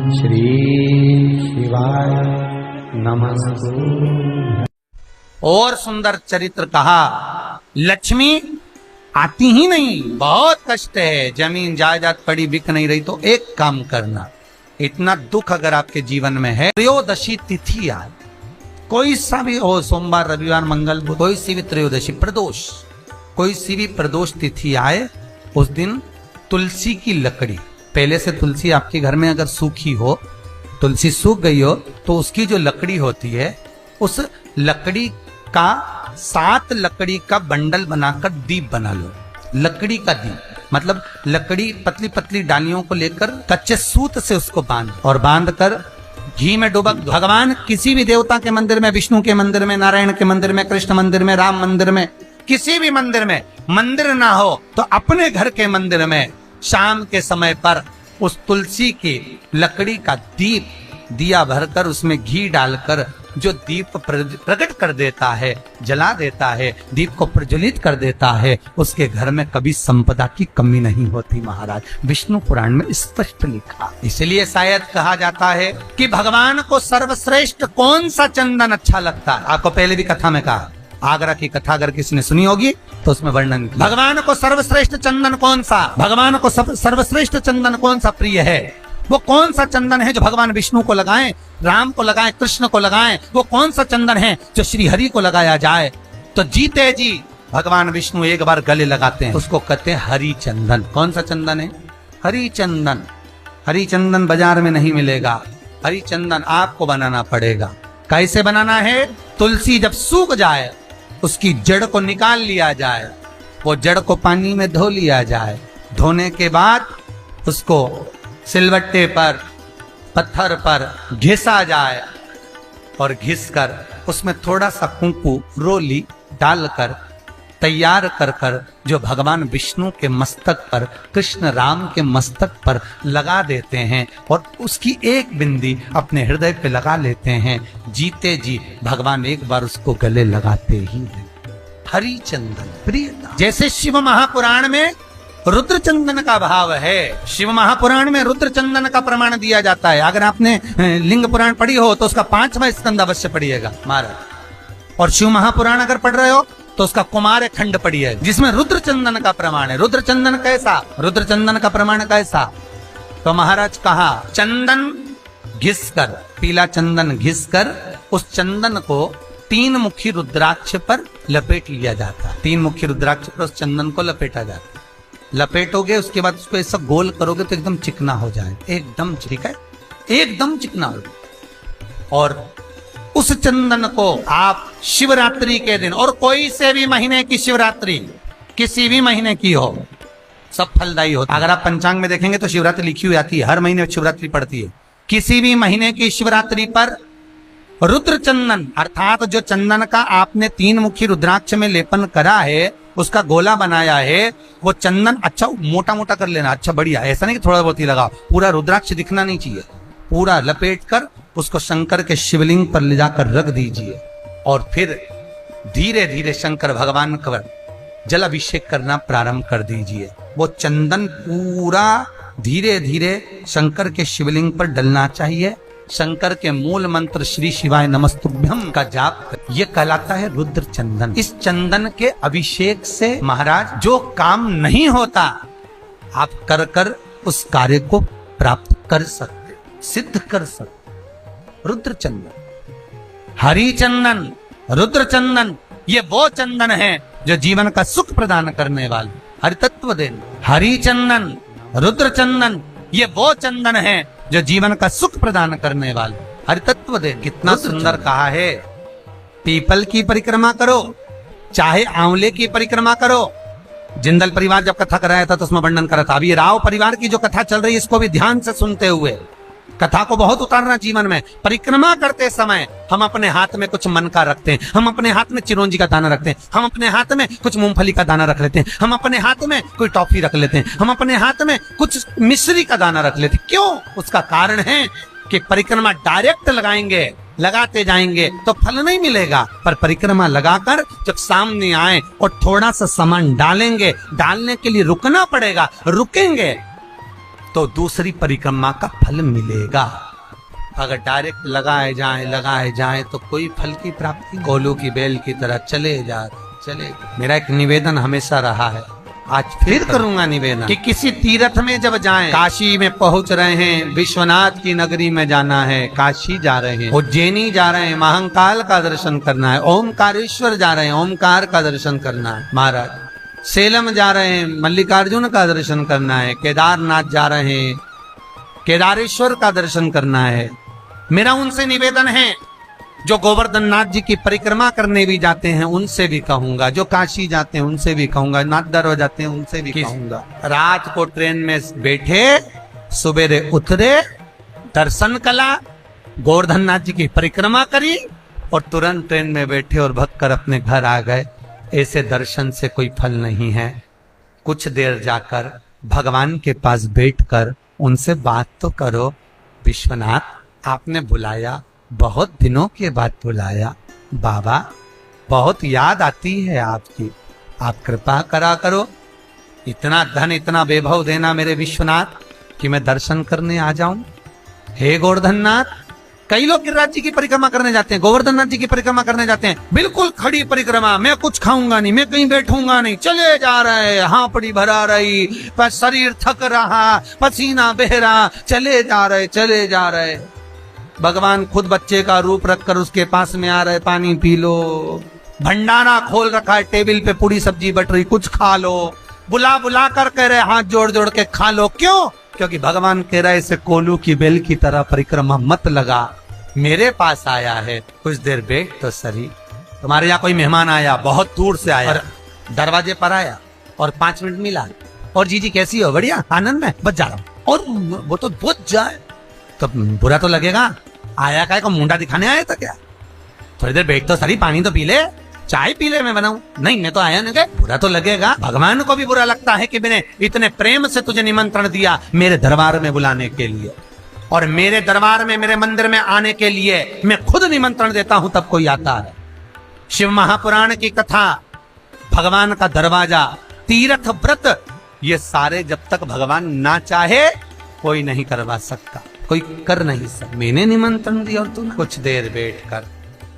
श्री शिवाय नमस्तु। और सुंदर चरित्र कहा, लक्ष्मी आती ही नहीं, बहुत कष्ट है, जमीन जायदाद पड़ी बिक नहीं रही, तो एक काम करना, इतना दुख अगर आपके जीवन में है, त्रयोदशी तिथि आए, कोई सा भी हो, सोमवार रविवार मंगल बुध, कोई सी भी त्रयोदशी प्रदोष, कोई सी भी प्रदोष तिथि आए, उस दिन तुलसी की लकड़ी, पहले से तुलसी आपके घर में अगर सूखी हो, तुलसी सूख गई हो, तो उसकी जो लकड़ी होती है, उस लकड़ी का 7 लकड़ी का बंडल बनाकर दीप बना लो। लकड़ी का दीप मतलब लकड़ी पतली पतली डालियों को लेकर कच्चे सूत से उसको बांध कर घी में डुबक। भगवान किसी भी देवता के मंदिर में, विष्णु के मंदिर में, नारायण के मंदिर में, कृष्ण मंदिर में, राम मंदिर में, किसी भी मंदिर में मंदिर ना हो तो अपने घर के मंदिर में शाम के समय पर उस तुलसी की लकड़ी का दीप, दिया भरकर उसमें घी डालकर जो दीप प्रकट कर देता है, जला देता है, दीप को प्रज्वलित कर देता है, उसके घर में कभी संपदा की कमी नहीं होती। महाराज विष्णु पुराण में स्पष्ट लिखा। इसलिए शायद कहा जाता है कि भगवान को सर्वश्रेष्ठ कौन सा चंदन अच्छा लगता है। आपको पहले भी कथा में कहा, आगरा की कथा अगर किसी ने सुनी होगी तो उसमें वर्णन, भगवान को सर्वश्रेष्ठ चंदन कौन सा, भगवान को सर्वश्रेष्ठ चंदन कौन सा प्रिय है, वो कौन सा चंदन है जो भगवान विष्णु को लगाएं, राम को लगाएं, कृष्ण को लगाएं, वो कौन सा चंदन है जो श्री हरि को लगाया जाए। तो जीते जी भगवान विष्णु एक बार गले लगाते हैं, उसको कहते हैं हरि चंदन। कौन सा चंदन है? हरि चंदन। हरि चंदन बाजार में नहीं मिलेगा, हरि चंदन आपको बनाना पड़ेगा। कैसे बनाना है? तुलसी जब सूख जाए उसकी जड़ को निकाल लिया जाए, वो जड़ को पानी में धो लिया जाए, धोने के बाद उसको सिलवट्टे पर, पत्थर पर घिसा जाए और घिसकर उसमें थोड़ा सा कुंकू रोली डालकर तैयार कर जो भगवान विष्णु के मस्तक पर, कृष्ण राम के मस्तक पर लगा देते हैं और उसकी एक बिंदी अपने हृदय पे लगा लेते हैं। जीते जी भगवान एक बार उसको गले लगाते ही हैं। हरि चंदन प्रियता। जैसे शिव महापुराण में रुद्र चंदन का भाव है, शिव महापुराण में रुद्र चंदन का प्रमाण दिया जाता है। अगर आपने लिंग पुराण पढ़ी हो तो उसका 5वां स्कंद अवश्य पढ़िएगा महाराज, और शिव महापुराण अगर पढ़ रहे हो तो उसका कुमार खंड पढ़िए, जिसमें रुद्र चंदन का प्रमाण है। रुद्र चंदन कैसा? रुद्र चंदन का प्रमाण कैसा? तो महाराज कहा, चंदन घिसकर, पीला चंदन घिसकर उस चंदन को 3 मुखी रुद्राक्ष पर लपेट लिया जाता। 3 मुखी रुद्राक्ष पर उस चंदन को लपेटा जाता। लपेटोगे उसके बाद उसको ऐसा गोल करोगे तो एकदम चिकना हो जाए, एकदम, ठीक है, एकदम चिकना हो। और उस चंदन को आप शिवरात्रि के दिन, और कोई से भी महीने की शिवरात्रि, किसी भी महीने की हो, सब फलदायी होता है। अगर आप पंचांग में देखेंगे तो शिवरात्रि लिखी हुई आती है, हर महीने शिवरात्रि पड़ती है। किसी भी महीने की शिवरात्रि पर रुद्र चंदन अर्थात जो चंदन का आपने 3 मुखी रुद्राक्ष में लेपन करा है, उसका गोला बनाया है, वो चंदन अच्छा मोटा मोटा कर लेना, अच्छा बढ़िया, ऐसा नहीं कि थोड़ा बहुत ही लगाओ, पूरा रुद्राक्ष दिखना नहीं चाहिए, पूरा लपेट कर उसको शंकर के शिवलिंग पर ले जाकर रख दीजिए और फिर धीरे धीरे शंकर भगवान का जल अभिषेक करना प्रारंभ कर दीजिए। वो चंदन पूरा धीरे धीरे शंकर के शिवलिंग पर डलना चाहिए। शंकर के मूल मंत्र श्री शिवाय नमस्तुभ्यम का जाप, ये कहलाता है रुद्र चंदन। इस चंदन के अभिषेक से महाराज जो काम नहीं होता, आप कर कर उस कार्य को प्राप्त कर सकते, सिद्ध कर सकते। रुद्र चंदन, हरि चंदन, रुद्र चंदन, ये वो चंदन है जो जीवन का सुख प्रदान करने वाले, हरि तत्व देने। हरि चंदन, रुद्र चंदन, ये वो चंदन है जो जीवन का सुख प्रदान करने वाले, हरि तत्व दे। कितना सुंदर कहा है, पीपल की परिक्रमा करो, चाहे आंवले की परिक्रमा करो। जिंदल परिवार जब कथा कराया था तो उसमें वर्णन करा था। अभी राव परिवार की जो कथा चल रही है, इसको भी ध्यान से सुनते हुए कथा को बहुत उतारना जीवन में। परिक्रमा करते समय हम अपने हाथ में कुछ मन का रखते हैं, हम अपने हाथ में चिरौंजी का दाना रखते हैं, हम अपने हाथ में कुछ मूंगफली का दाना रख लेते हैं, हम अपने हाथ में कोई टॉफी रख लेते हैं, हम अपने हाथ में कुछ मिश्री का दाना रख लेते हैं। क्यों? उसका कारण है कि परिक्रमा डायरेक्ट लगाएंगे, लगाते जाएंगे तो फल नहीं मिलेगा, पर परिक्रमा लगाकर जब सामने आए और थोड़ा सा सामान डालेंगे, डालने के लिए रुकना पड़ेगा, रुकेंगे तो दूसरी परिक्रमा का फल मिलेगा। अगर डायरेक्ट लगाए जाए तो कोई फल की प्राप्ति, कोलू की बेल की तरह चले। मेरा एक निवेदन हमेशा रहा है, आज फिर करूंगा निवेदन कि किसी तीर्थ में जब जाएं, काशी में पहुंच रहे हैं, विश्वनाथ की नगरी में जाना है, काशी जा रहे हैं, उज्जैनी जा रहे हैं, महाकाल का दर्शन करना है, ओमकारेश्वर जा रहे हैं, ओमकार का दर्शन करना है महाराज, सेलम जा रहे हैं, मल्लिकार्जुन का दर्शन करना है, केदारनाथ जा रहे हैं, केदारेश्वर का दर्शन करना है। मेरा उनसे निवेदन है, जो गोवर्धन नाथ जी की परिक्रमा करने भी जाते हैं उनसे भी कहूंगा, जो काशी जाते हैं उनसे भी कहूंगा, नाथ दरबार जाते हैं उनसे भी कहूंगा, रात को ट्रेन में बैठे, सुबेरे उतरे, दर्शन कला, गोवर्धन नाथ जी की परिक्रमा करी और तुरंत ट्रेन में बैठे और भग कर अपने घर आ गए। ऐसे दर्शन से कोई फल नहीं है। कुछ देर जाकर भगवान के पास बैठकर उनसे बात तो करो, विश्वनाथ आपने बुलाया, बहुत दिनों के बाद बुलाया, बाबा बहुत याद आती है आपकी, आप कृपा करा करो, इतना धन इतना वैभव देना मेरे विश्वनाथ कि मैं दर्शन करने आ जाऊं। हे गोवर्धन नाथ, कई लोग गिरिराज जी की परिक्रमा करने जाते हैं, गोवर्धन नाथ जी की परिक्रमा करने जाते हैं, बिल्कुल खड़ी परिक्रमा, मैं कुछ खाऊंगा नहीं, मैं कहीं बैठूंगा नहीं, चले जा रहे, हांपड़ी भरा रही, पर शरीर थक रहा, पसीना बह रहा, चले जा रहे। भगवान खुद बच्चे का रूप रखकर उसके पास में आ रहे, पानी पी लो, भंडारा खोल रखा है, टेबल पे पूरी सब्जी बट रही, कुछ खा लो, बुला कर कह रहे हाथ जोड़ जोड़ के खा लो। क्यों? क्योंकि भगवान कह रहे इसे कोलू की बेल की तरह परिक्रमा मत लगा, मेरे पास आया है, कुछ देर बैठ तो सही। तुम्हारे यहाँ कोई मेहमान आया, बहुत दूर से आया, और दरवाजे पर आया और 5 मिनट मिला, और जीजी कैसी हो? बढ़िया, आनंद में, बच जा रहा हूँ, और वो तो बुझ जाए तो बुरा तो लगेगा। आया काय को मुंडा दिखाने आया था क्या? थोड़ी देर बैठ तो सही, पानी तो पी ले, चाय पी ले, मैं बनाऊं। नहीं, मैं तो आया नहीं, बुरा तो लगेगा। भगवान को भी बुरा लगता है कि मैंने इतने प्रेम से तुझे निमंत्रण दिया मेरे दरबार में बुलाने के लिए, और मेरे दरबार में, मेरे मंदिर में आने के लिए मैं खुद निमंत्रण देता हूं तब कोई आता है। शिव महापुराण की कथा, भगवान का दरवाजा, तीर्थ व्रत, ये सारे जब तक भगवान ना चाहे कोई नहीं करवा सकता, कोई कर नहीं सकता। मैंने निमंत्रण दिया और तू कुछ देर बैठ कर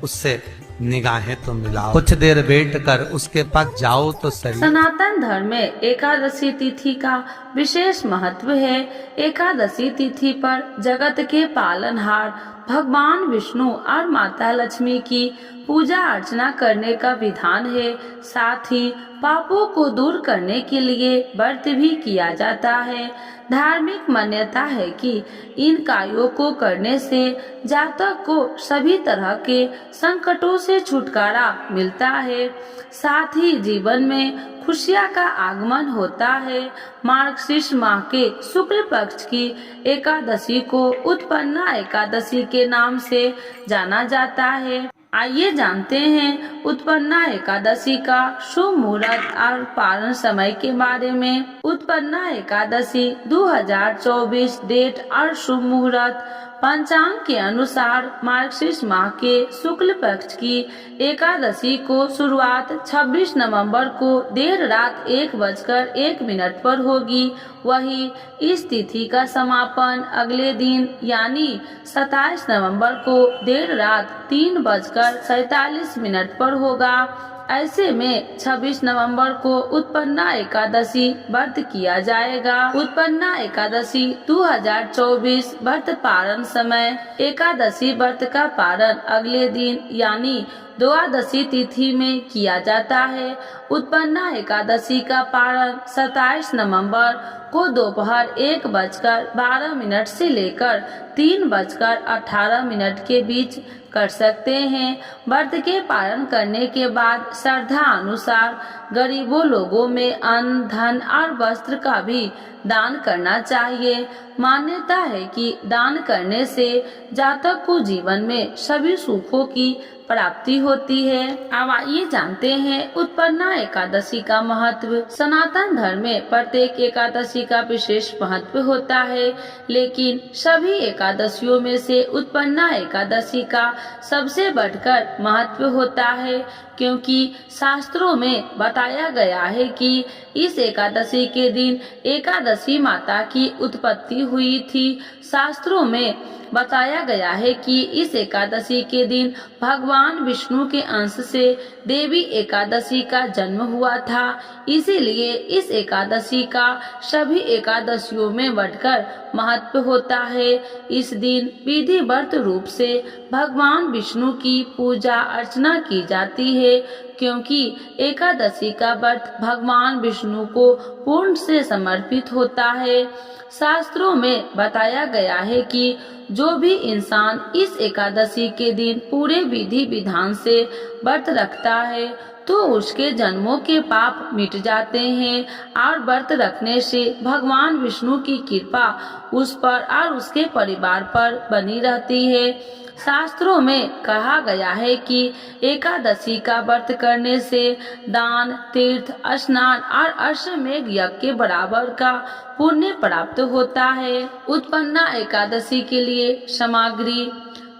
उससे निगाहें तो मिलाओ, कुछ देर बैठकर उसके पास जाओ तो सही। सनातन धर्म में एकादशी तिथि का विशेष महत्व है। एकादशी तिथि पर जगत के पालनहार भगवान विष्णु और माता लक्ष्मी की पूजा अर्चना करने का विधान है। साथ ही पापों को दूर करने के लिए व्रत भी किया जाता है। धार्मिक मान्यता है कि इन कार्यों को करने से जातक को सभी तरह के संकटों से छुटकारा मिलता है, साथ ही जीवन में खुशियां का आगमन होता है। मार्गशीर्ष माह के शुक्ल पक्ष की एकादशी को उत्पन्ना एकादशी के नाम से जाना जाता है। आइए जानते हैं उत्पन्ना एकादशी का शुभ मुहूर्त और पारण समय के बारे में। उत्पन्ना एकादशी 2024 डेट और शुभ मुहूर्त पंचांग के अनुसार मार्गशीर्ष माह के शुक्ल पक्ष की एकादशी को शुरुआत 26 नवंबर को देर रात 1:01 पर होगी। वही इस तिथि का समापन अगले दिन यानी 27 नवंबर को देर रात 3:47 पर होगा। ऐसे में 26 नवंबर को उत्पन्ना एकादशी व्रत किया जाएगा। उत्पन्ना एकादशी 2024 व्रत पारण समय। एकादशी व्रत का पारण अगले दिन यानी द्वादशी तिथि में किया जाता है। उत्पन्ना एकादशी का पारण 27 नवंबर को दोपहर 1:12 से लेकर 3:18 के बीच कर सकते हैं। व्रत के पालन करने के बाद श्रद्धा अनुसार गरीबों लोगों में अन्न, धन और वस्त्र का भी दान करना चाहिए। मान्यता है कि दान करने से जातक को जीवन में सभी सुखों की प्राप्ति होती है। अब आइए जानते हैं उत्पन्ना एकादशी का महत्व। सनातन धर्म में प्रत्येक एकादशी का विशेष महत्व होता है, लेकिन सभी एकादशियों में से उत्पन्ना एकादशी का सबसे बढ़कर महत्व होता है, क्योंकि शास्त्रों में बताया गया है कि इस एकादशी के दिन एकादशी माता की उत्पत्ति हुई थी। शास्त्रों में बताया गया है कि इस एकादशी के दिन भगवान विष्णु के अंश से देवी एकादशी का जन्म हुआ था। इसीलिए इस एकादशी का सभी एकादशियों में बढ़कर महत्व होता है। इस दिन विधिवत रूप से भगवान विष्णु की पूजा अर्चना की जाती है, क्योंकि एकादशी का व्रत भगवान विष्णु को पूर्ण से समर्पित होता है। शास्त्रों में बताया गया है कि जो भी इंसान इस एकादशी के दिन पूरे विधि विधान से व्रत रखता है तो उसके जन्मों के पाप मिट जाते हैं और व्रत रखने से भगवान विष्णु की कृपा उस पर और उसके परिवार पर बनी रहती है। शास्त्रों में कहा गया है कि एकादशी का व्रत करने से दान, तीर्थ, स्नान और अश्वमेध यज्ञ के बराबर का पुण्य प्राप्त होता है। उत्पन्ना एकादशी के लिए सामग्री: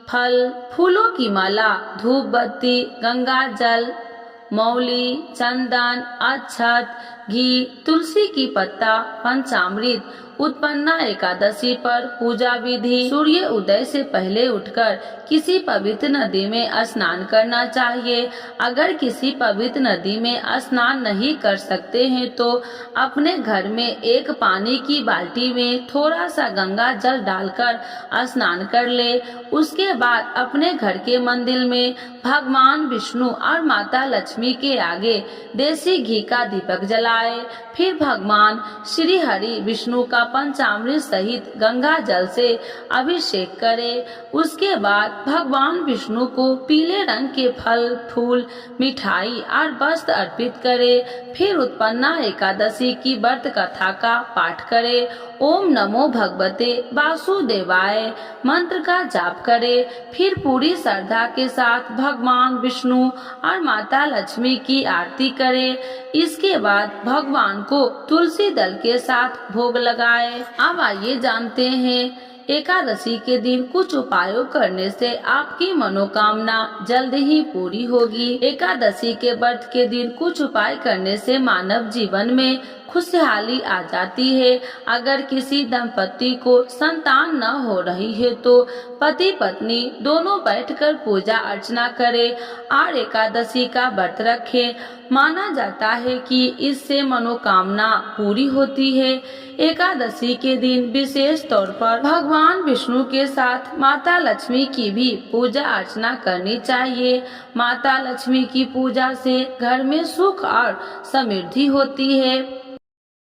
फल, फूलों की माला, धूप बत्ती, गंगा जल, मौली, चंदन, अक्षत, घी, तुलसी की पत्ता, पंचामृत। उत्पन्ना एकादशी पर पूजा विधि: सूर्य उदय से पहले उठकर किसी पवित्र नदी में स्नान करना चाहिए। अगर किसी पवित्र नदी में स्नान नहीं कर सकते हैं तो अपने घर में एक पानी की बाल्टी में थोड़ा सा गंगा जल डालकर स्नान कर ले। उसके बाद अपने घर के मंदिर में भगवान विष्णु और माता लक्ष्मी के आगे देसी घी का दीपक जलाए। फिर भगवान श्री हरि विष्णु का पंचामृत सहित गंगा जल से अभिषेक करे। उसके बाद भगवान विष्णु को पीले रंग के फल, फूल, मिठाई और वस्त्र अर्पित करे। फिर उत्पन्ना एकादशी की व्रत कथा का पाठ करे। ओम नमो भगवते वासुदेवाय मंत्र का जाप करे। फिर पूरी श्रद्धा के साथ भगवान विष्णु और माता लक्ष्मी की आरती करे। इसके बाद भगवान को तुलसी दल के साथ भोग लगाए। अब आइए जानते हैं एकादशी के दिन कुछ उपायों करने से आपकी मनोकामना जल्द ही पूरी होगी। एकादशी के व्रत के दिन कुछ उपाय करने से मानव जीवन में खुशहाली आ जाती है। अगर किसी दंपति को संतान न हो रही है तो पति पत्नी दोनों बैठकर पूजा अर्चना करें और एकादशी का व्रत रखें। माना जाता है कि इससे मनोकामना पूरी होती है। एकादशी के दिन विशेष तौर पर भगवान विष्णु के साथ माता लक्ष्मी की भी पूजा अर्चना करनी चाहिए। माता लक्ष्मी की पूजा से घर में सुख और समृद्धि होती है।